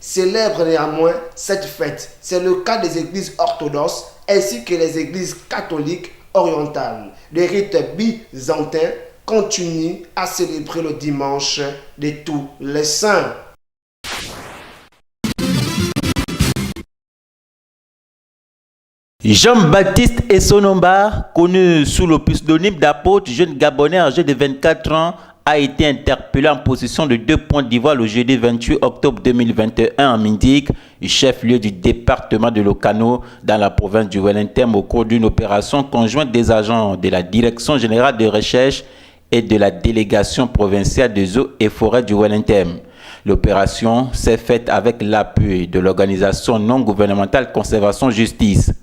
célèbrent néanmoins cette fête. C'est le cas des églises orthodoxes ainsi que les églises catholiques orientales. Les rites byzantins continuent à célébrer le dimanche de tous les saints. Jean-Baptiste Essonomba, connu sous le pseudonyme d'apôtre, jeune Gabonais âgé de 24 ans, a été interpellé en possession de 2 points d'ivoire le jeudi 28 octobre 2021 à Mindik, chef-lieu du département de Lokano dans la province du Wellington, au cours d'une opération conjointe des agents de la Direction générale de recherche et de la délégation provinciale des eaux et forêts du Wellington. L'opération s'est faite avec l'appui de l'organisation non gouvernementale Conservation Justice.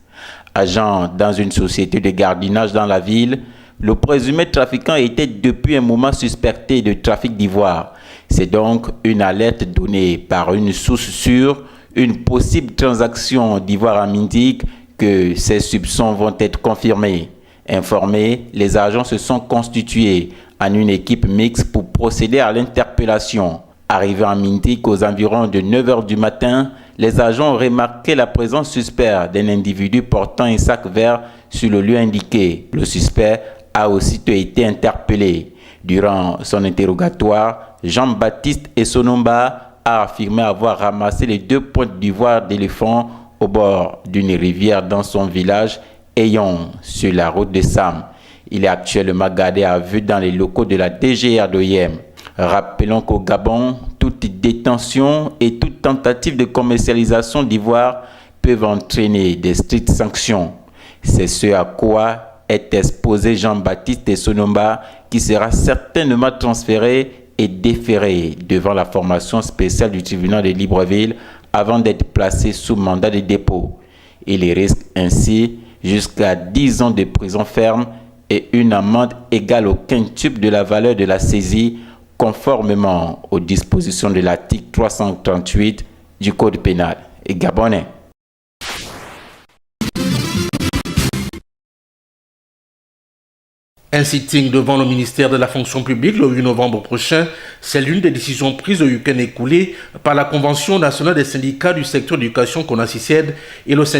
Agent dans une société de gardiennage dans la ville, le présumé trafiquant était depuis un moment suspecté de trafic d'ivoire. C'est donc une alerte donnée par une source sur une possible transaction d'ivoire à Mindik que ces soupçons vont être confirmés. Informés, les agents se sont constitués en une équipe mixte pour procéder à l'interpellation. Arrivés à Mindik aux environs de 9 h du matin, les agents ont remarqué la présence suspecte d'un individu portant un sac vert sur le lieu indiqué. Le suspect a aussitôt été interpellé. Durant son interrogatoire, Jean-Baptiste Essonomba a affirmé avoir ramassé les 2 pointes d'ivoire d'éléphant au bord d'une rivière dans son village ayant sur la route de Sam. Il est actuellement gardé à vue dans les locaux de la DGR d'Oyem. Rappelons qu'au Gabon, toute détention et toute tentative de commercialisation d'ivoire peuvent entraîner des strictes sanctions. C'est ce à quoi est exposé Jean-Baptiste Essonomba, qui sera certainement transféré et déféré devant la formation spéciale du tribunal de Libreville avant d'être placé sous mandat de dépôt. Il risque ainsi jusqu'à 10 ans de prison ferme et une amende égale au quintuple de la valeur de la saisie, conformément aux dispositions de l'article 338 du Code pénal gabonais. Un sitting devant le ministère de la fonction publique le 8 novembre prochain, c'est l'une des décisions prises au week-end écoulé par la Convention nationale des syndicats du secteur d'éducation CONACYCED et le syndicat